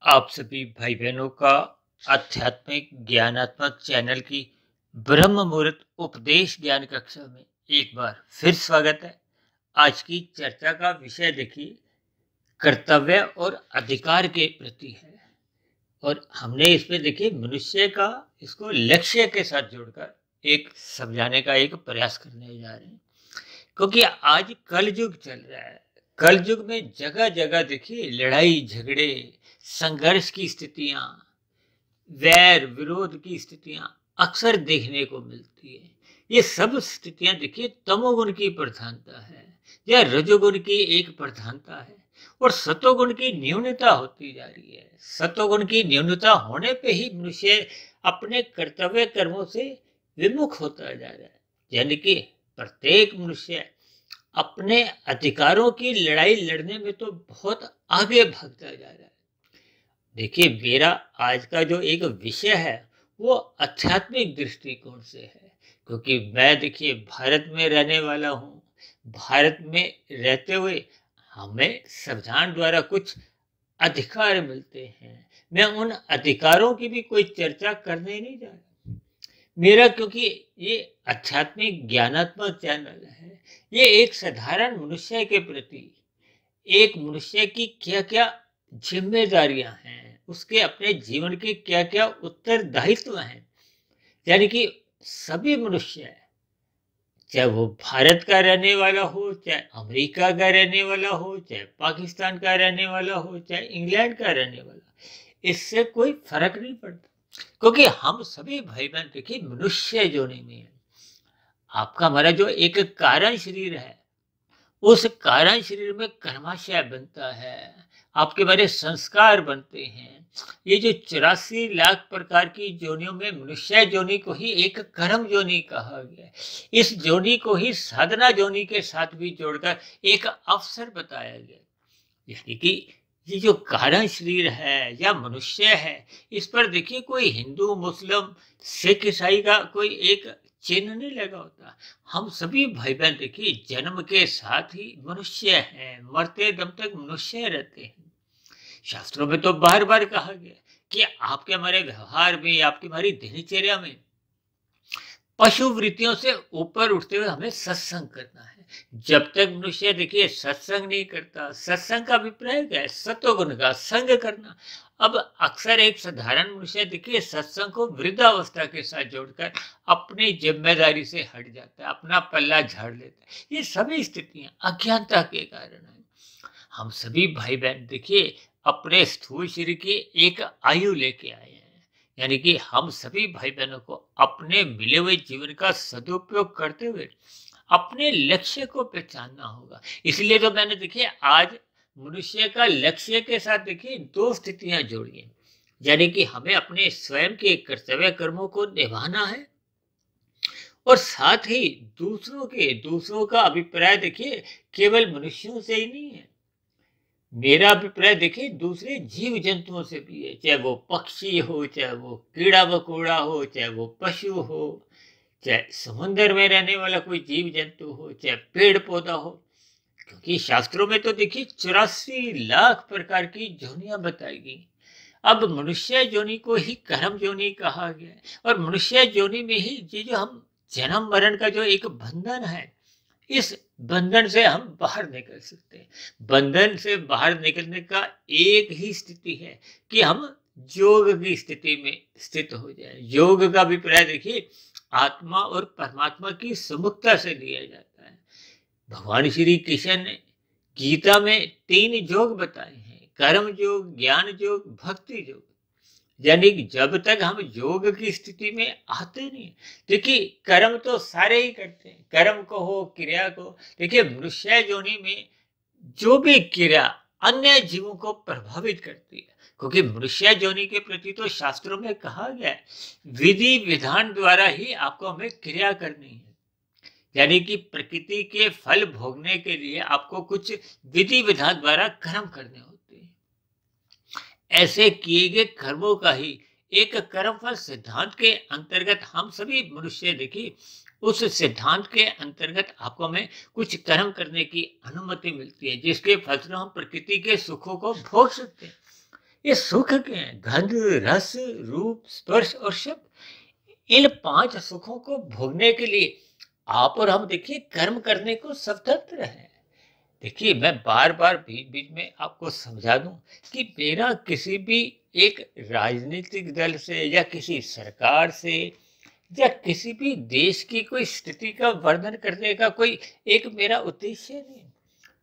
आप सभी भाई बहनों का आध्यात्मिक ज्ञानात्मक चैनल की ब्रह्म मुहूर्त उपदेश ज्ञान कक्षा में एक बार फिर स्वागत है। आज की चर्चा का विषय देखिए कर्तव्य और अधिकार के प्रति है और हमने इसमें देखिए मनुष्य का इसको लक्ष्य के साथ जोड़कर एक समझाने का एक प्रयास करने जा रहे हैं, क्योंकि आज कल युग चल रहा है। कल युग में जगह जगह देखिए लड़ाई झगड़े संघर्ष की स्थितियां, वैर विरोध की स्थितियां अक्सर देखने को मिलती है। ये सब स्थितियां देखिए तमोगुण की प्रधानता है या रजोगुण की एक प्रधानता है और सतोगुण की न्यूनता होती जा रही है। सतोगुण की न्यूनता होने पे ही मनुष्य अपने कर्तव्य कर्मों से विमुख होता जा रहा है। यानी कि प्रत्येक मनुष्य अपने अधिकारों की लड़ाई लड़ने में तो बहुत आगे भागता जा रहा है। देखिए मेरा आज का जो एक विषय है वो आध्यात्मिक दृष्टिकोण से है, क्योंकि मैं देखिए भारत में रहने वाला हूँ। भारत में रहते हुए हमें संविधान द्वारा कुछ अधिकार मिलते हैं। मैं उन अधिकारों की भी कोई चर्चा करने नहीं जा रहा। मेरा क्योंकि ये आध्यात्मिक ज्ञानात्मक चैनल है, ये एक साधारण मनुष्य के प्रति एक मनुष्य की क्या क्या जिम्मेदारियां हैं, उसके अपने जीवन के क्या क्या उत्तरदायित्व हैं। यानी कि सभी मनुष्य, चाहे वो भारत का रहने वाला हो, चाहे अमेरिका का रहने वाला हो, चाहे पाकिस्तान का रहने वाला हो, चाहे इंग्लैंड का रहने वाला, इससे कोई फर्क नहीं पड़ता, क्योंकि हम सभी भाई बहन देखिए मनुष्य जोनी में है। आपका हमारा जो एक कारण शरीर है, उस कारण शरीर में कर्माशय बनता है, आपके बारे संस्कार बनते हैं। ये जो 84 लाख प्रकार की जोनियों में मनुष्य जोनी को ही एक कर्म जोनी कहा गया है। इस जोनी को ही साधना जोनी के साथ भी जोड़कर एक अवसर बताया गया। यानी कि ये जो कारण शरीर है या मनुष्य है, इस पर देखिए कोई हिंदू मुस्लिम सिख ईसाई का कोई एक चिन्ह नहीं लगा होता। हम सभी भाई बहन देखिए जन्म के साथ ही मनुष्य हैं, मरते दम तक मनुष्य रहते हैं। शास्त्रों में तो बार बार कहा गया कि आपके हमारे व्यवहार में, आपकी हमारी दिनचर्या में पशु वृत्तियों से ऊपर उठते हुए हमें सत्संग करना है। जब तक मनुष्य देखिए सत्संग नहीं करता, सत्संग का अभिप्राय क्या है? सतोगुण का संग करना। अब अक्सर एक साधारण मनुष्य देखिए सत्संग को वृद्धावस्था के साथ जोड़कर अपनी जिम्मेदारी से हट जाता है, अपना पल्ला झाड़ लेता है। ये सभी स्थितियां अज्ञानता के कारण है। हम सभी भाई बहन देखिए अपने स्थूल शरीर की एक आयु लेके आए हैं। यानी कि हम सभी भाई बहनों को अपने मिले हुए जीवन का सदुपयोग करते हुए अपने लक्ष्य को पहचानना होगा। इसलिए तो मैंने देखिए आज मनुष्य का लक्ष्य के साथ देखिए दो स्थितियां जोड़ी हैं। यानी कि हमें अपने स्वयं के कर्तव्य कर्मों को निभाना है और साथ ही दूसरों का अभिप्राय देखिए केवल मनुष्यों से ही नहीं है। मेरा अभिप्राय देखिए दूसरे जीव जंतुओं से भी है, चाहे वो पक्षी हो, चाहे वो कीड़ा मकोड़ा हो, चाहे वो पशु हो, चाहे समुद्र में रहने वाला कोई जीव जंतु हो, चाहे पेड़ पौधा हो। क्योंकि शास्त्रों में तो देखिए 84 लाख प्रकार की जोनियां बताई गई। अब मनुष्य जोनी को ही कर्म जोनी कहा गया है और मनुष्य जोनी में ही ये जो हम जन्म मरण का जो एक बंधन है, इस बंधन से हम बाहर निकल सकते हैं। बंधन से बाहर निकलने का एक ही स्थिति है कि हम योग की स्थिति में स्थित हो जाए। योग का अभिप्राय देखिए आत्मा और परमात्मा की सुमुखता से लिया जाता है। भगवान श्री कृष्ण ने गीता में 3 योग बताए हैं, कर्म योग, ज्ञान योग, भक्ति योग। यानी कि जब तक हम योग की स्थिति में आते नहीं, देखिए कर्म तो सारे ही करते हैं, कर्म को हो क्रिया को। देखिए मनुष्य योनि में जो भी क्रिया अन्य जीवों को प्रभावित करती है, क्योंकि मनुष्य योनि के प्रति तो शास्त्रों में कहा गया है विधि विधान द्वारा ही आपको हमें क्रिया करनी है। यानी कि प्रकृति के फल भोगने के लिए आपको कुछ विधि विधान द्वारा कर्म करने होते हैं। ऐसे किए गए कर्मों का ही एक कर्मफल सिद्धांत के अंतर्गत हम सभी मनुष्य देखिए उस सिद्धांत के अंतर्गत आपको हमें कुछ कर्म करने की अनुमति मिलती है, जिसके फलस्वरूप हम प्रकृति के सुखों को भोग सकते हैं। ये सुख के हैं, गंध, रस, रूप, स्पर्श और शब्द। इन 5 सुखों को भोगने के लिए आप और हम देखिए कर्म करने को स्वतंत्र हैं। देखिए, मैं बार-बार बीच-बीच में आपको समझा दूँ कि मेरा किसी भी एक राजनीतिक दल से या किसी सरकार से या किसी भी देश की कोई स्थिति का वर्णन करने का कोई एक मेरा उद्देश्य नहीं।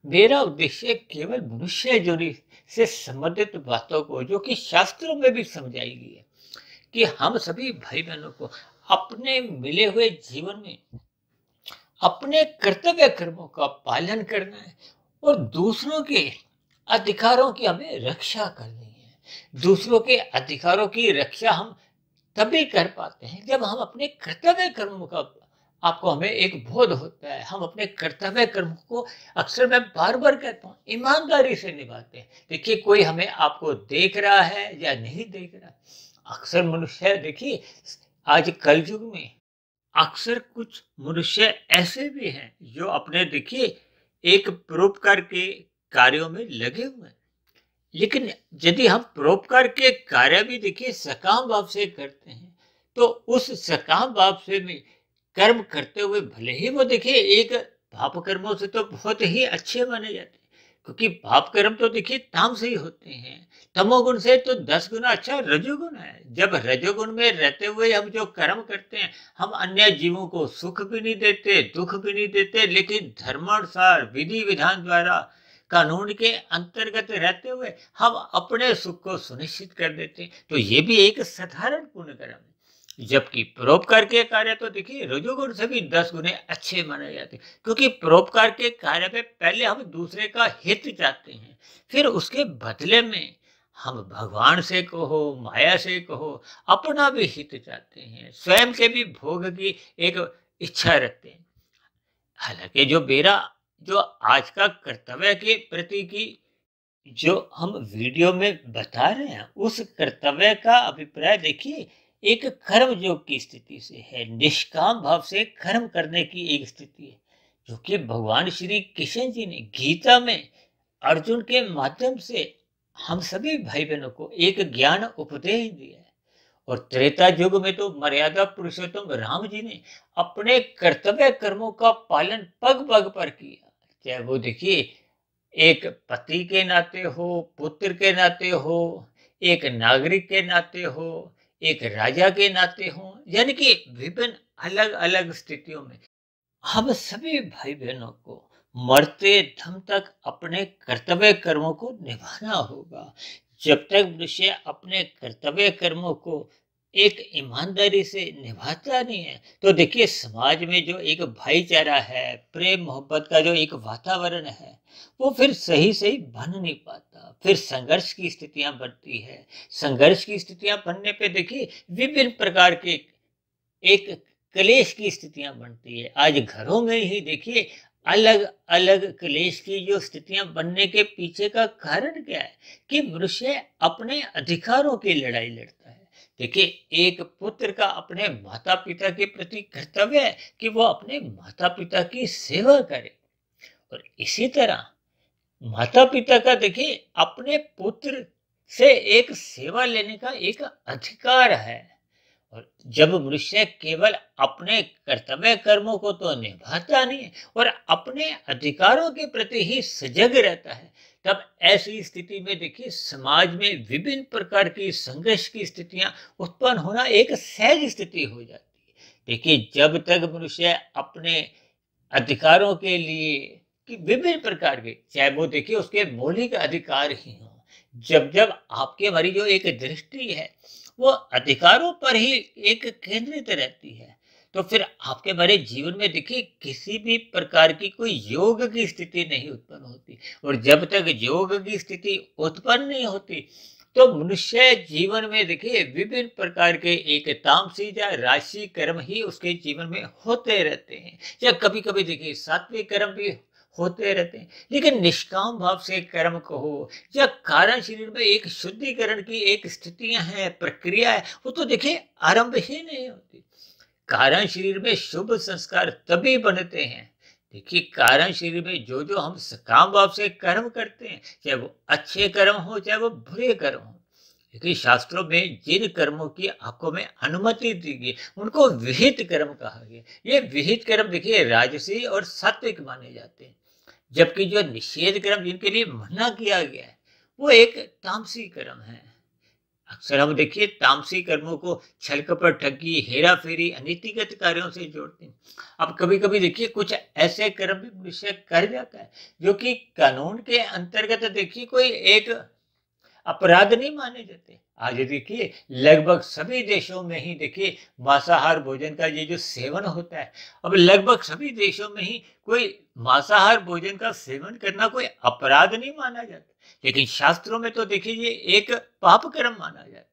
मेरा उद्देश्य केवल मनुष्य जुड़ी से संबंधित बातों को, जो कि शास्त्रों में भी समझाई गई है, कि हम सभी भाई-बहनों को अपने मिले हुए जीवन में अपने कर्तव्य कर्मों का पालन करना है और दूसरों के अधिकारों की हमें रक्षा करनी है। दूसरों के अधिकारों की रक्षा हम तभी कर पाते हैं जब हम अपने कर्तव्य कर्मों का आपको हमें एक बोध होता है। हम अपने कर्तव्य कर्मों को अक्सर मैं बार-बार कहता हूँ ईमानदारी से निभाते हैं। देखिए, कोई हमें आपको देख रहा है या नहीं देख रहा। अक्सर मनुष्य देखिए आज कलयुग में अक्सर कुछ मनुष्य ऐसे भी हैं जो अपने देखिए एक परोपकार के कार्यों में लगे हुए हैं। लेकिन यदि हम परोपकार के कार्य भी देखिए सकाम भाव से करते हैं, तो उस सकाम भाव से भी कर्म करते हुए भले ही वो देखिए एक पाप कर्मों से तो बहुत ही अच्छे माने जाते हैं, क्योंकि पाप कर्म तो देखिए ताम से ही होते हैं। तमोगुण से तो 10 गुना अच्छा रजोगुण है। जब रजोगुण में रहते हुए हम जो कर्म करते हैं, हम अन्य जीवों को सुख भी नहीं देते, दुख भी नहीं देते, लेकिन धर्मानुसार विधि विधान द्वारा कानून के अंतर्गत रहते हुए हम अपने सुख को सुनिश्चित कर देते हैं। तो ये भी एक साधारण पुण्य कर्म है। जबकि परोपकार के कार्य तो देखिए रजोगुण से भी 10 गुने अच्छे माने जाते हैं, क्योंकि परोपकार के कार्य में पहले हम दूसरे का हित चाहते हैं, फिर उसके बदले में हम भगवान से कहो, माया से कहो, अपना भी हित चाहते हैं, स्वयं के भी भोग की एक इच्छा रखते हैं। हालांकि जो आज का कर्तव्य के प्रति की जो हम वीडियो में बता रहे हैं, उस कर्तव्य का अभिप्राय देखिए एक कर्म योग की स्थिति से है, निष्काम भाव से कर्म करने की एक स्थिति है, जो कि भगवान श्री कृष्ण जी ने गीता में अर्जुन के माध्यम से हम सभी भाई बहनों को एक ज्ञान उपदेश दिया है। और त्रेता युग में तो मर्यादा पुरुषोत्तम राम जी ने अपने कर्तव्य कर्मों का पालन पग पग पर किया। चाहे वो देखिए एक पति के नाते हो, पुत्र के नाते हो, एक नागरिक के नाते हो, एक राजा के नाते हो, यानी कि विभिन्न अलग अलग स्थितियों में हम सभी भाई बहनों को मरते दम तक अपने कर्तव्य कर्मों को निभाना होगा। जब तक मनुष्य अपने कर्तव्य कर्मों को एक ईमानदारी से निभाता नहीं है, तो देखिए समाज में जो एक भाईचारा है, प्रेम मोहब्बत का जो एक वातावरण है, वो फिर सही सही बन नहीं पाता। फिर संघर्ष की स्थितियां बनती है। संघर्ष की स्थितियां बनने पे देखिए विभिन्न प्रकार के एक क्लेश की स्थितियां बनती है। आज घरों में ही देखिए अलग अलग क्लेश की जो स्थितियां बनने के पीछे का कारण क्या है, कि मनुष्य अपने अधिकारों की लड़ाई लड़ता है। देखिए, एक पुत्र का अपने माता पिता के प्रति कर्तव्य है कि वो अपने माता पिता की सेवा करे, और इसी तरह माता पिता का देखिए अपने पुत्र से एक सेवा लेने का एक अधिकार है। और जब मनुष्य केवल अपने कर्तव्य कर्मों को तो निभाता नहीं है और अपने अधिकारों के प्रति ही सजग रहता है, तब ऐसी स्थिति में देखिए समाज में विभिन्न प्रकार की संघर्ष की स्थितियां उत्पन्न होना एक सहज स्थिति हो जाती है। देखिए, जब तक मनुष्य अपने अधिकारों के लिए कि विभिन्न प्रकार के, चाहे वो देखिए उसके मौलिक अधिकार ही हों, जब जब आपके हमारी जो एक दृष्टि है वो अधिकारों पर ही एक केंद्रित रहती है, तो फिर आपके हमारे जीवन में देखिए किसी भी प्रकार की कोई योग की स्थिति नहीं उत्पन्न होती। और जब तक योग की स्थिति उत्पन्न नहीं होती, तो मनुष्य जीवन में देखिए विभिन्न प्रकार के एक तामसी या राशि कर्म ही उसके जीवन में होते रहते हैं, या कभी कभी देखिए सात्विक कर्म भी होते रहते हैं। लेकिन निष्काम भाव से कर्म कहो या कारण शरीर में एक शुद्धिकरण की एक स्थितियां हैं, प्रक्रिया है, वो तो देखिए आरंभ ही नहीं होती। कारण शरीर में शुभ संस्कार तभी बनते हैं। देखिए, कारण शरीर में जो हम सकाम भाव से कर्म करते हैं, चाहे वो अच्छे कर्म हो चाहे वो बुरे कर्म हो, देखिए शास्त्रों में जिन कर्मों की आपको में अनुमति दी गई उनको विहित कर्म कहा गया। ये विहित कर्म देखिए राजसी और सात्विक माने जाते हैं, जबकि जो निषेध कर्म जिनके लिए मना किया गया है वो एक तामसी कर्म है। अक्सर हम देखिए तामसी कर्मों को छल कपट, ठगी, हेरा फेरी, अनीतिगत कार्यों से जोड़ते हैं। अब कभी कभी देखिए कुछ ऐसे कर्म भी मनुष्य कर जाता है जो कि कानून के अंतर्गत देखिए कोई एक अपराध नहीं माने जाते। आज देखिए लगभग सभी देशों में ही देखिए मांसाहार भोजन का ये जो सेवन होता है, अब लगभग सभी देशों में ही कोई मांसाहार भोजन का सेवन करना कोई अपराध नहीं माना जाता, लेकिन शास्त्रों में तो देखिए ये एक पाप कर्म माना जाता है।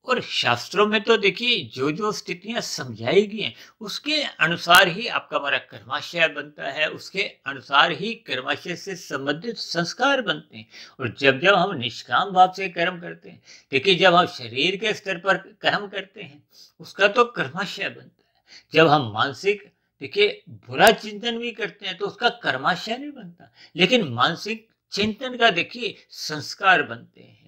और शास्त्रों में तो देखिए जो जो स्थितियां समझाई गई हैं उसके अनुसार ही आपका हमारा कर्माशय बनता है, उसके अनुसार ही कर्माशय से संबंधित संस्कार बनते हैं। और जब जब हम निष्काम भाव से कर्म करते हैं, देखिए जब हम शरीर के स्तर पर कर्म करते हैं उसका तो कर्माशय बनता है। जब हम मानसिक देखिए बुरा चिंतन भी करते हैं तो उसका कर्माशय नहीं बनता, लेकिन मानसिक चिंतन का देखिए संस्कार बनते हैं।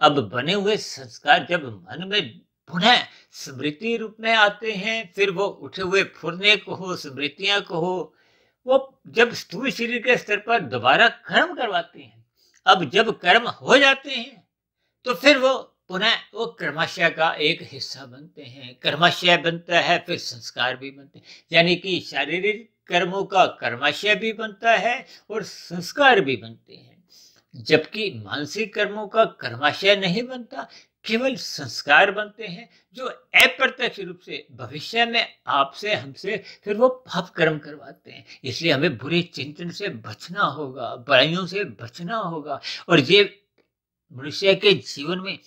अब बने हुए संस्कार जब मन में पुनः स्मृति रूप में आते हैं, फिर वो उठे हुए फुरने को हो, स्मृतियां को हो, वो जब स्थूल शरीर के स्तर पर दोबारा कर्म करवाते हैं। अब जब कर्म हो जाते हैं तो फिर वो पुनः वो कर्माशय का एक हिस्सा बनते हैं। कर्माशय बनता है फिर संस्कार भी बनते हैं, यानी कि शारीरिक कर्मों का कर्माशय भी बनता है और संस्कार भी बनते हैं। जबकि मानसिक कर्मों का कर्माशय नहीं बनता, केवल संस्कार बनते हैं जो अप्रत्यक्ष रूप से भविष्य में आपसे हमसे फिर वो पाप कर्म करवाते हैं। इसलिए हमें बुरे चिंतन से बचना होगा, बुराइयों से बचना होगा। और ये मनुष्य के जीवन में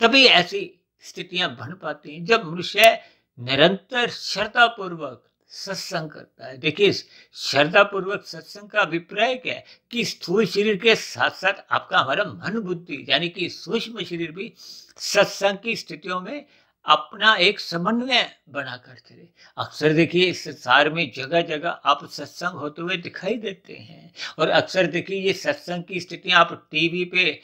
तभी ऐसी स्थितियां बन पाती हैं जब मनुष्य निरंतर श्रद्धापूर्वक सत्संग करता है। देखिए श्रद्धा पूर्वक सत्संग का अभिप्राय क्या है कि स्थूल शरीर के साथ साथ आपका हमारा मन बुद्धि यानी कि सूक्ष्म शरीर भी सत्संग की स्थितियों में अपना एक समन्वय बना करते रहे। अक्सर देखिए इस संसार में जगह जगह आप सत्संग होते हुए दिखाई देते हैं, और अक्सर देखिए ये सत्संग की स्थितियां आप टीवी पे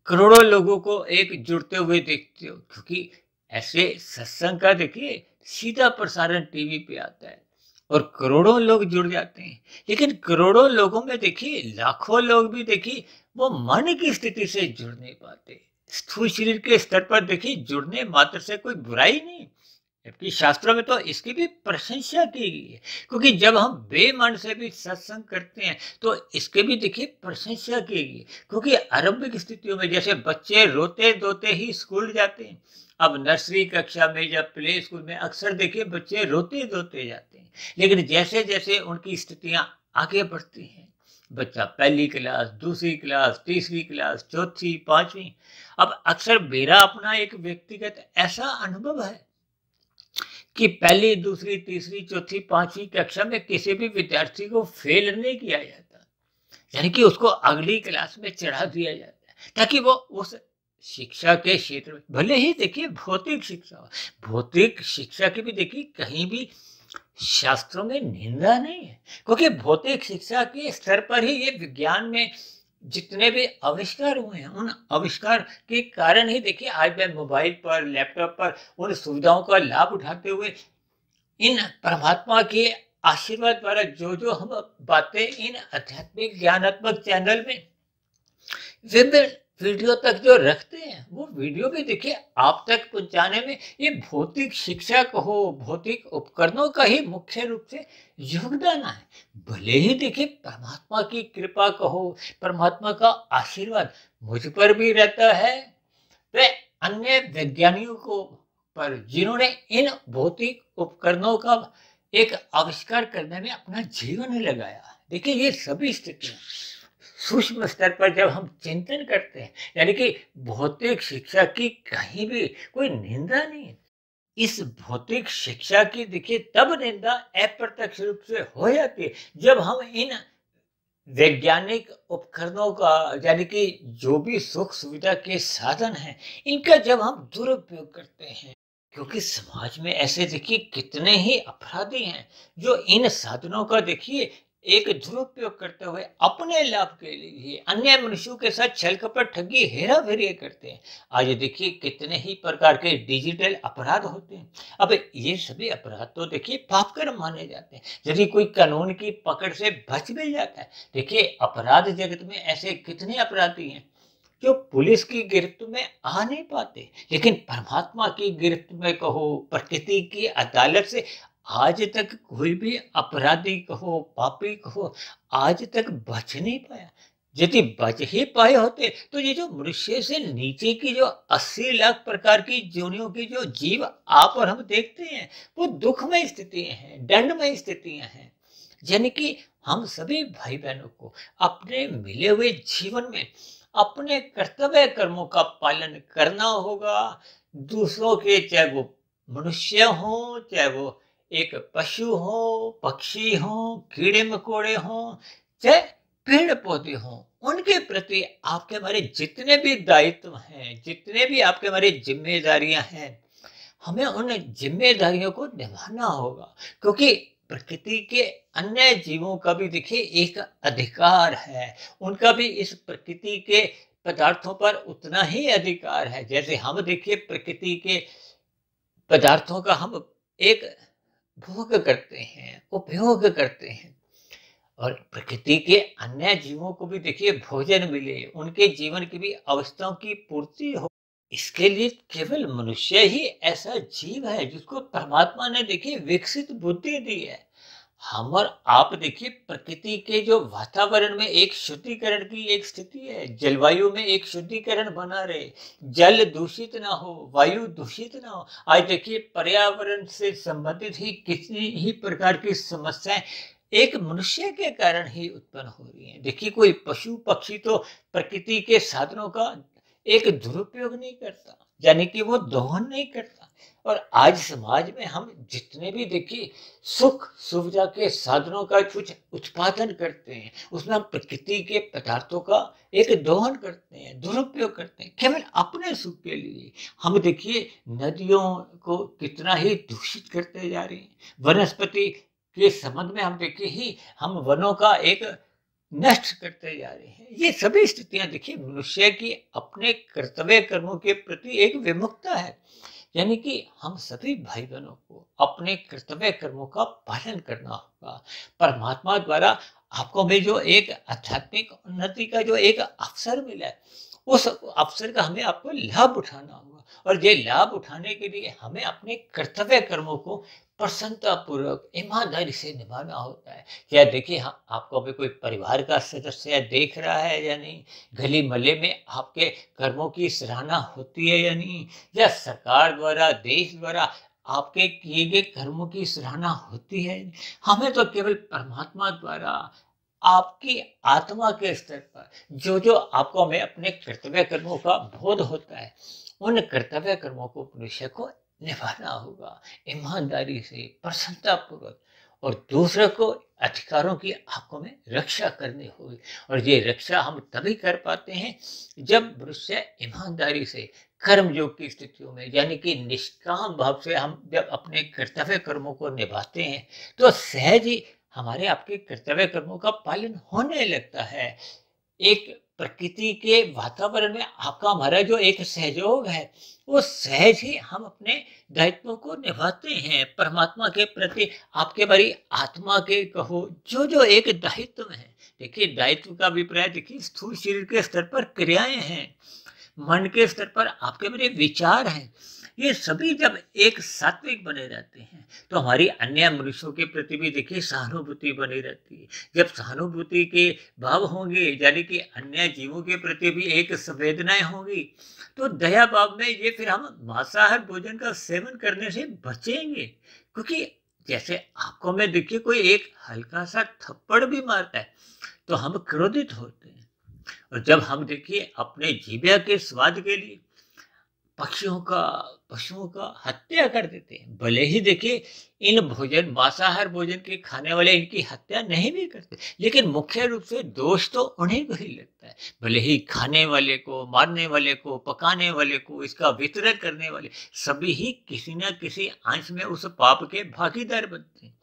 करोड़ों लोगों को एक जुड़ते हुए देखते हो, क्योंकि ऐसे सत्संग का देखिए सीधा प्रसारण टीवी पे आता है और करोड़ों लोग जुड़ जाते हैं। लेकिन करोड़ों लोगों में देखिए लाखों लोग भी देखिए वो मन की स्थिति से जुड़ नहीं पाते। स्थूल शरीर के स्तर पर देखिए जुड़ने मात्र से कोई बुराई नहीं, जबकि शास्त्रों में तो इसकी भी प्रशंसा की गई है, क्योंकि जब हम बेमन से भी सत्संग करते हैं तो इसके भी देखिए प्रशंसा की गई है। क्योंकि आरंभिक स्थितियों में जैसे बच्चे रोते धोते ही स्कूल जाते हैं, अब नर्सरी कक्षा में या प्ले स्कूल में अक्सर देखिए बच्चे रोते धोते जाते हैं, लेकिन जैसे जैसे उनकी स्थितियां आगे बढ़ती हैं, बच्चा पहली क्लास, दूसरी क्लास, तीसरी क्लास, चौथी, पांचवी, अब अक्सर मेरा अपना एक व्यक्तिगत ऐसा अनुभव है कि पहली, दूसरी, तीसरी, चौथी, पांचवी कक्षा में किसी भी विद्यार्थी को फेल नहीं किया जाता, यानी कि उसको अगली क्लास में चढ़ा दिया जाता है ताकि वो उस शिक्षा के क्षेत्र में, भले ही देखिए भौतिक शिक्षा हो, भौतिक शिक्षा की भी देखिए कहीं भी शास्त्रों में निंदा नहीं है, क्योंकि भौतिक शिक्षा के स्तर पर ही ये विज्ञान में जितने भी आविष्कार हुए हैं उन आविष्कार के कारण ही देखिए आज मैं मोबाइल पर, लैपटॉप पर उन सुविधाओं का लाभ उठाते हुए इन परमात्मा के आशीर्वाद द्वारा जो जो हम बातें इन आध्यात्मिक ज्ञानात्मक चैनल में विभिन्न वीडियो तक जो रखते हैं वो वीडियो भी देखिए आप तक पहुंचाने में ये भौतिक शिक्षा को हो, भौतिक उपकरणों का ही मुख्य रूप से योगदान है। भले ही देखिए परमात्मा की कृपा कहो, परमात्मा का आशीर्वाद मुझ पर भी रहता है, वे अन्य वैज्ञानिकों को पर जिन्होंने इन भौतिक उपकरणों का एक आविष्कार करने में अपना जीवन लगाया। देखिए ये सभी स्थितियां सूक्ष्म स्तर पर जब हम चिंतन करते हैं, यानी कि भौतिक शिक्षा की कहीं भी कोई निंदा नहीं है। इस भौतिक शिक्षा की देखिए तब निंदा अप्रत्यक्ष रूप से हो जाती है जब हम इन वैज्ञानिक उपकरणों का यानी कि जो भी सुख सुविधा के साधन हैं इनका जब हम दुरुपयोग करते हैं, क्योंकि समाज में ऐसे देखिए कितने ही अपराधी हैं जो इन साधनों का देखिए एक दुरुपयोग करते हुए अपने लाभ के लिए अन्य मनुष्यों के साथ छल कपट ठगी हेरा फेरी करते हैं। आज देखिए कितने ही प्रकार के डिजिटल अपराध होते हैं। अब ये सभी अपराध तो देखिए पाप कर्म माने जाते हैं यदि कोई कानून की पकड़ से बच भी जाता है। देखिए अपराध जगत में ऐसे कितने अपराधी हैं जो पुलिस की गिरफ्त में आ नहीं पाते, लेकिन परमात्मा की गिरफ्त में कहो, प्रकृति की अदालत से आज तक कोई भी अपराधी कहो, पापी कहो, आज तक बच नहीं पाया। यदि बच ही पाए होते तो ये जो मनुष्य से नीचे की जो 80 लाख प्रकार की योनियों की जो जीव आप और हम देखते हैं, वो दुखमय स्थितियां हैं, दंडमय स्थितियां हैं। यानी कि हम सभी भाई बहनों को अपने मिले हुए जीवन में अपने कर्तव्य कर्मों का पालन करना होगा। दूसरों के, चाहे वो मनुष्य हो, चाहे वो एक पशु हो, पक्षी हो, कीड़े मकोड़े हो, चाहे पेड़ पौधे हों, उनके प्रति आपके हमारे जितने भी दायित्व हैं, जितने भी आपके हमारे जिम्मेदारियां हैं, हमें उन जिम्मेदारियों को निभाना होगा। क्योंकि प्रकृति के अन्य जीवों का भी देखिए एक अधिकार है, उनका भी इस प्रकृति के पदार्थों पर उतना ही अधिकार है जैसे हम देखिए प्रकृति के पदार्थों का हम एक भोग करते हैं, उपयोग करते हैं। और प्रकृति के अन्य जीवों को भी देखिए भोजन मिले, उनके जीवन की भी अवस्थाओं की पूर्ति हो। इसके लिए केवल मनुष्य ही ऐसा जीव है जिसको परमात्मा ने देखिए विकसित बुद्धि दी है। हम और आप देखिए प्रकृति के जो वातावरण में एक शुद्धिकरण की एक स्थिति है, जलवायु में एक शुद्धिकरण बना रहे, जल दूषित ना हो, वायु दूषित ना हो। आज देखिए पर्यावरण से संबंधित ही किसी ही प्रकार की समस्याएं एक मनुष्य के कारण ही उत्पन्न हो रही हैं। देखिए कोई पशु पक्षी तो प्रकृति के साधनों का एक दुरुपयोग नहीं करता, यानी कि वो दोहन नहीं करता। और आज समाज में हम जितने भी देखिए सुख सुविधा के साधनों का कुछ उत्पादन करते हैं, उसमें हम प्रकृति के पदार्थों का एक दोहन करते हैं, दुरुपयोग करते हैं केवल अपने सुख के लिए। हम देखिए नदियों को कितना ही दूषित करते जा रहे हैं। वनस्पति के संबंध में हम देखिए ही हम वनों का एक नष्ट करते जा रहे हैं। ये सभी स्थितियां देखिए मनुष्य की अपने कर्तव्य कर्मों के प्रति एक विमुखता है। यानी कि हम सभी भाई बहनों को अपने कर्तव्य कर्मों का पालन करना होगा। परमात्मा द्वारा आपको में जो एक आध्यात्मिक उन्नति का जो एक अवसर मिला है, उस अवसर का हमें आपको लाभ उठाना होगा। और ये लाभ उठाने के लिए हमें अपने कर्तव्य कर्मों को प्रसन्नता पूर्वक ईमानदारी से निभाना होता है। क्या देखिए, हाँ, आपको अभी कोई परिवार का सदस्य देख रहा है या नहीं, गली मोहल्ले में आपके कर्मों की सराहना होती है या नहीं, या सरकार द्वारा, देश द्वारा आपके किए गए कर्मों की सराहना होती है। हमें तो केवल परमात्मा द्वारा आपकी आत्मा के स्तर पर जो जो आपको हमें अपने कर्तव्य कर्मों का बोध होता है, उन कर्तव्य कर्मों को मनुष्य को निभाना होगा ईमानदारी से, प्रसन्नता पूर्वक। और दूसरों को अधिकारों की आंखों में रक्षा करनी होगी। और ये रक्षा हम तभी कर पाते हैं जब मनुष्य ईमानदारी से कर्मयोग की स्थितियों में, यानी कि निष्काम भाव से हम जब अपने कर्तव्य कर्मों को निभाते हैं, तो सहज ही हमारे आपके कर्तव्य कर्मों का पालन होने लगता है। एक प्रकृति के वातावरण में आपका हमारा जो एक सहयोग है, वो सहज ही हम अपने दायित्वों को निभाते हैं। परमात्मा के प्रति आपके बड़ी आत्मा के कहो जो जो एक दायित्व है। देखिए दायित्व का अभिप्राय देखिए स्थूल शरीर के स्तर पर क्रियाएं हैं, मन के स्तर पर आपके मेरे विचार हैं। ये सभी जब एक सात्विक बने रहते हैं तो हमारी अन्य मनुष्यों के प्रति भी देखिए सहानुभूति बनी रहती है। जब सहानुभूति के भाव होंगे, यानी कि अन्य जीवों के प्रति भी एक संवेदनाएं होंगी, तो दया भाव में ये फिर हम मांसाहार भोजन का सेवन करने से बचेंगे। क्योंकि जैसे आपको में देखिए कोई एक हल्का सा थप्पड़ भी मारता है तो हम क्रोधित होते हैं। और जब हम देखिए अपने जीविया के स्वाद के लिए पक्षियों का, पशुओं का हत्या कर देते हैं, भले ही देखिए इन भोजन, मांसाहार भोजन के खाने वाले इनकी हत्या नहीं भी करते, लेकिन मुख्य रूप से दोष तो उन्हीं को ही लगता है। भले ही खाने वाले को, मारने वाले को, पकाने वाले को, इसका वितरण करने वाले सभी ही किसी न किसी अंश में उस पाप के भागीदार बनते हैं।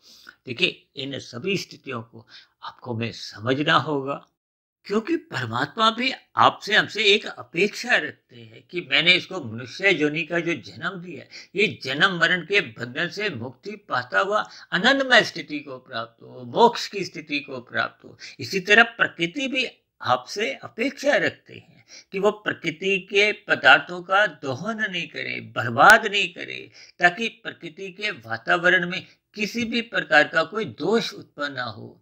देखिए इन सभी स्थितियों को आपको में समझना होगा, क्योंकि परमात्मा भी आपसे हमसे एक अपेक्षा रखते हैं कि मैंने इसको मनुष्य योनि का जो जन्म दिया है, ये जन्म मरण के बंधन से मुक्ति पाता हुआ आनंदमय स्थिति को प्राप्त हो, मोक्ष की स्थिति को प्राप्त हो। इसी तरह प्रकृति भी आपसे अपेक्षा रखते हैं कि वो प्रकृति के पदार्थों का दोहन नहीं करे, बर्बाद नहीं करे, ताकि प्रकृति के वातावरण में किसी भी प्रकार का कोई दोष उत्पन्न ना हो।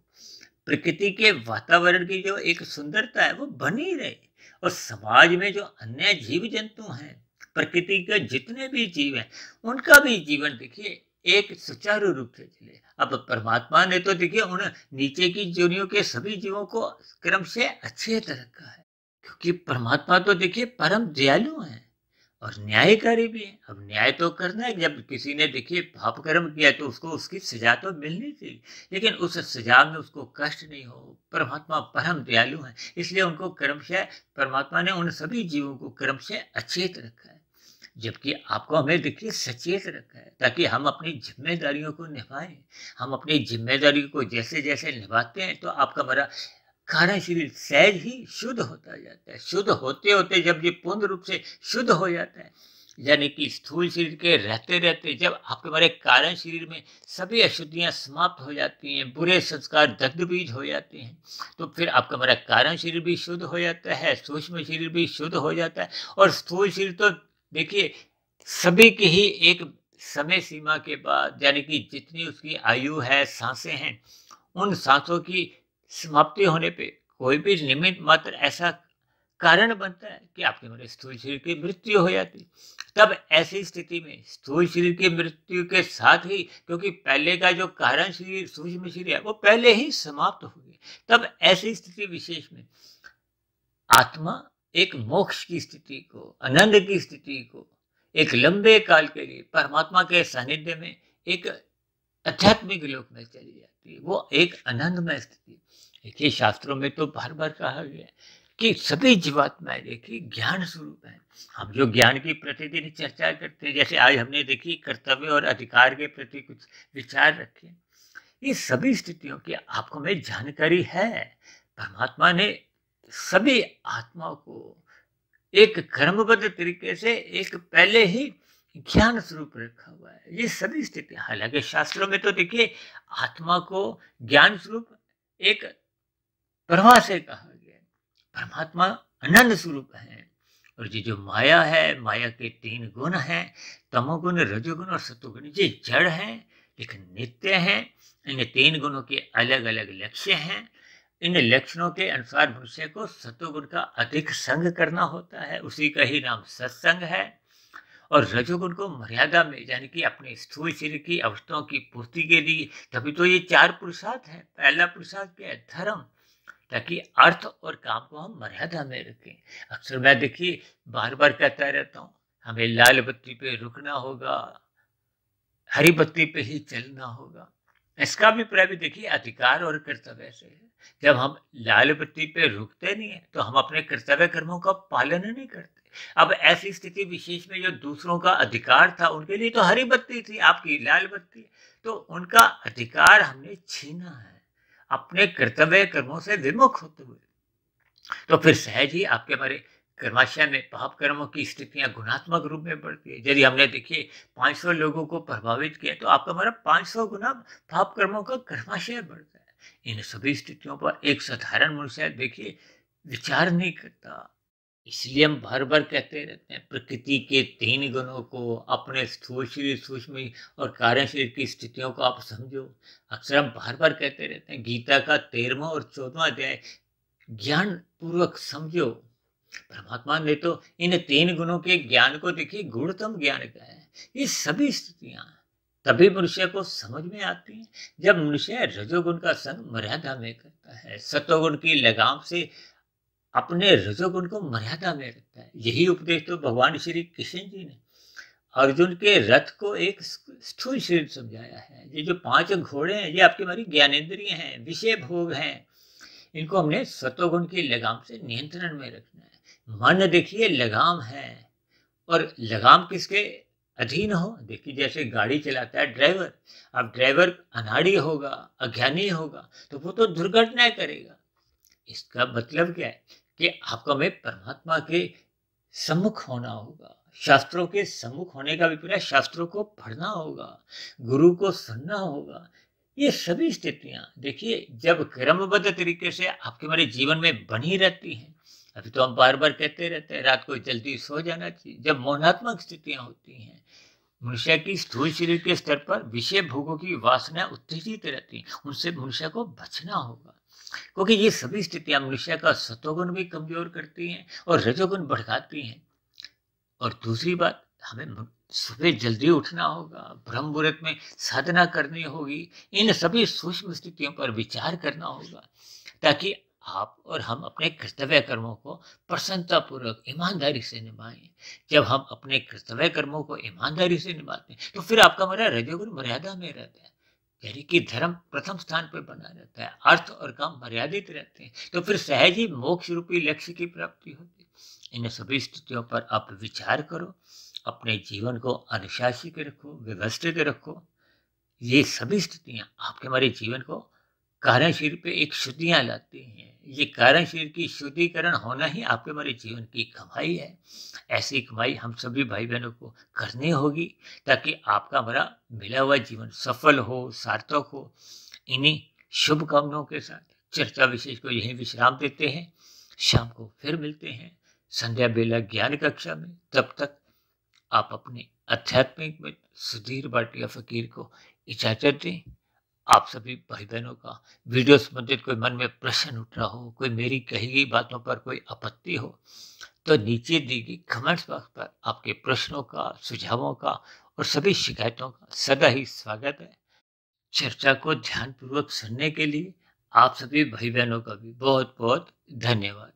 प्रकृति के वातावरण की जो एक सुंदरता है वो बनी रहे, और समाज में जो अन्य जीव जंतु हैं, प्रकृति के जितने भी जीव हैं, उनका भी जीवन देखिए एक सुचारू रूप से चले। अब परमात्मा ने तो देखिए उन नीचे की जोनियों के सभी जीवों को क्रम से अच्छे से रखा है, क्योंकि परमात्मा तो देखिए परम दयालु है और न्यायकारी भी है। अब न्याय तो करना है, जब किसी ने देखिए पाप कर्म किया तो उसको उसकी सजा तो मिलनी चाहिए, लेकिन उस सजा में उसको कष्ट नहीं हो। परमात्मा परम दयालु है, इसलिए उनको क्रमशः परमात्मा ने उन सभी जीवों को क्रमशः अचेत रखा है, जबकि आपको हमें देखिए सचेत रखा है, ताकि हम अपनी जिम्मेदारियों को निभाएं। हम अपनी जिम्मेदारी को जैसे जैसे निभाते हैं तो आपका हमारा कारण शरीर सहज ही शुद्ध होता जाता है। शुद्ध होते होते जब ये पूर्ण रूप से शुद्ध हो जाता है, यानी कि स्थूल शरीर के रहते रहते जब आपके हमारे कारण शरीर में सभी अशुद्धियां समाप्त हो जाती हैं, बुरे संस्कार दग्ध बीज हो जाते हैं, तो फिर आपका हमारा कारण शरीर भी शुद्ध हो जाता है, सूक्ष्म शरीर भी शुद्ध हो जाता है। और स्थूल शरीर तो देखिए सभी की ही एक समय सीमा के बाद, यानी कि जितनी उसकी आयु है, सांसें हैं, उन सांसों की समाप्ति होने पे कोई भी निमित्त मात्र ऐसा कारण बनता है कि आपके मेरे स्थूल शरीर की मृत्यु हो जाती। तब ऐसी स्थिति में स्थूल शरीर की मृत्यु के साथ ही, क्योंकि पहले का जो कारण शरीर सूक्ष्म शरीर है वो पहले ही समाप्त हो गए, तब ऐसी स्थिति विशेष में आत्मा एक मोक्ष की स्थिति को, आनंद की स्थिति को, एक लंबे काल के लिए परमात्मा के सानिध्य में एक आध्यात्मिक लोक में चली जाती है। वो एक आनंदमय स्थिति। देखिए शास्त्रों में तो बार बार कहा गया है कि सभी जीवात्माएं देखिए ज्ञान स्वरूप है। हम जो ज्ञान की प्रतिदिन चर्चा करते हैं, जैसे आज हमने देखी कर्तव्य और अधिकार के प्रति कुछ विचार रखे, ये सभी स्थितियों की आपको में जानकारी है। परमात्मा ने सभी आत्माओं को एक कर्मबद्ध तरीके से एक पहले ही ज्ञान स्वरूप रखा हुआ है। ये सभी स्थितियां, हालांकि शास्त्रों में तो देखिए आत्मा को ज्ञान स्वरूप एक प्रवाह से कहा गया है। परमात्मा आनंद स्वरूप है, और ये जो माया है, माया के तीन गुण हैं, तमोगुण, रजोगुण और सतोगुण, ये जड़ हैं लेकिन नित्य हैं। इन तीन गुणों के अलग अलग लक्ष्य हैं। इन लक्षणों के अनुसार मनुष्य को सतोगुण का अधिक संग करना होता है, उसी का ही नाम सत्संग है। और रजोगुण को मर्यादा में, यानी कि अपने स्थूल शरीर की अवस्थाओं की पूर्ति के लिए, तभी तो ये चार पुरुषार्थ है। पहला पुरुषार्थ क्या है? धर्म, ताकि अर्थ और काम को हम मर्यादा में रखें। अक्सर मैं देखिए बार बार कहता रहता हूँ, हमें लाल बत्ती पे रुकना होगा, हरी बत्ती पे ही चलना होगा। इसका भी प्राय भी देखिए अधिकार और कर्तव्य से है। जब हम लाल बत्ती पे रुकते नहीं है तो हम अपने कर्तव्य कर्मों का पालन नहीं करते। अब ऐसी स्थिति विशेष में जो दूसरों का अधिकार था, उनके लिए तो हरी बत्ती थी, आपकी लाल बत्ती, तो उनका अधिकार हमने छीना है अपने कर्तव्य कर्मों से विमुख होते हुए। तो फिर सहज ही आपके हमारे कर्माशय में पाप कर्मों की स्थितियां गुणात्मक रूप में बढ़ती है। यदि हमने देखिए 500 लोगों को प्रभावित किया तो आपका हमारा 500 गुना पाप कर्मों का कर्माशय बढ़ता है। इन सभी स्थितियों पर एक साधारण मनुष्य देखिए विचार नहीं करता। इसलिए हम बार बार कहते रहते हैं, प्रकृति के तीन गुणों को, अपने स्थूल शरीर, सूक्ष्म और कारण शरीर की स्थितियों को आप समझो। अक्सर हम बार बार कहते रहते हैं, गीता का 13वां और 14वां अध्याय ज्ञान पूर्वक समझो। परमात्मा ने तो इन तीन गुणों के ज्ञान को देखिए गुणतम ज्ञान कहा है। ये सभी स्थितियां तभी मनुष्य को समझ में आती हैं जब मनुष्य रजोगुण का संग मर्यादा में करता है, सतोगुण की लगाम से अपने रजोगुण को मर्यादा में रखता है। यही उपदेश तो भगवान श्री कृष्ण जी ने अर्जुन के रथ को एक स्थूल शरीर समझाया है। ये जो 5 घोड़े हैं, ये आपकी हमारी ज्ञानेंद्रिय हैं, विषय भोग हैं, इनको हमने सतोगुण की लगाम से नियंत्रण में रखना है। मन देखिए लगाम है, और लगाम किसके अधीन हो। देखिए जैसे गाड़ी चलाता है ड्राइवर, अब ड्राइवर अनाड़ी होगा, अज्ञानी होगा तो वो तो दुर्घटनाएं करेगा। इसका मतलब क्या है कि आपको हमें परमात्मा के सम्मुख होना होगा। शास्त्रों के सम्मुख होने का अभिप्राय शास्त्रों को पढ़ना होगा, गुरु को सुनना होगा। ये सभी स्थितियां देखिए जब क्रमबद्ध तरीके से आपके हमारे जीवन में बनी रहती हैं। अभी तो हम बार बार कहते रहते हैं रात को जल्दी सो जाना चाहिए। जब मौनात्मक स्थितियां होती हैं, मनुष्य की स्थूल शरीर के स्तर पर विषय भोगों की वासना उत्तेजित रहती है, उनसे मनुष्य को बचना होगा। क्योंकि ये सभी स्थितियां मनुष्य का सतोगुण भी कमजोर करती हैं और रजोगुण बढ़ाती हैं। और दूसरी बात, हमें सुबह जल्दी उठना होगा, ब्रह्म मुहूर्त में साधना करनी होगी। इन सभी सूक्ष्म स्थितियों पर विचार करना होगा ताकि आप और हम अपने कर्तव्य कर्मों को प्रसन्नता पूर्वक ईमानदारी से निभाएं। जब हम अपने कर्तव्य कर्मों को ईमानदारी से निभाते हैं तो फिर आपका हमारा रजोगुण मर्यादा में रहता है, यानी कि धर्म प्रथम स्थान पर बना रहता है, अर्थ और काम मर्यादित रहते हैं, तो फिर सहज ही मोक्ष रूपी लक्ष्य की प्राप्ति होती है। इन सभी स्थितियों पर आप विचार करो, अपने जीवन को अनुशासित रखो, व्यवस्थित रखो। ये सभी स्थितियां आपके हमारे जीवन को कारण शरीर पे एक शुद्धियां लाती हैं। ये कारण शरीर की शुद्धिकरण होना ही आपके हमारे जीवन की कमाई है। ऐसी कमाई हम सभी भाई बहनों को करनी होगी ताकि आपका हमारा मिला हुआ जीवन सफल हो, सार्थक हो। इन्हीं शुभकामनाओं के साथ चर्चा विशेष को यही विश्राम देते हैं। शाम को फिर मिलते हैं संध्या बेला ज्ञान कक्षा में। तब तक आप अपने आध्यात्मिक में सुधीर भाटिया फकीर को इजाजत दें। आप सभी भाई बहनों का वीडियो संबंधित कोई मन में प्रश्न उठ रहा हो, कोई मेरी कही गई बातों पर कोई आपत्ति हो, तो नीचे दी गई कमेंट्स बॉक्स पर आपके प्रश्नों का, सुझावों का और सभी शिकायतों का सदा ही स्वागत है। चर्चा को ध्यानपूर्वक सुनने के लिए आप सभी भाई बहनों का भी बहुत बहुत धन्यवाद।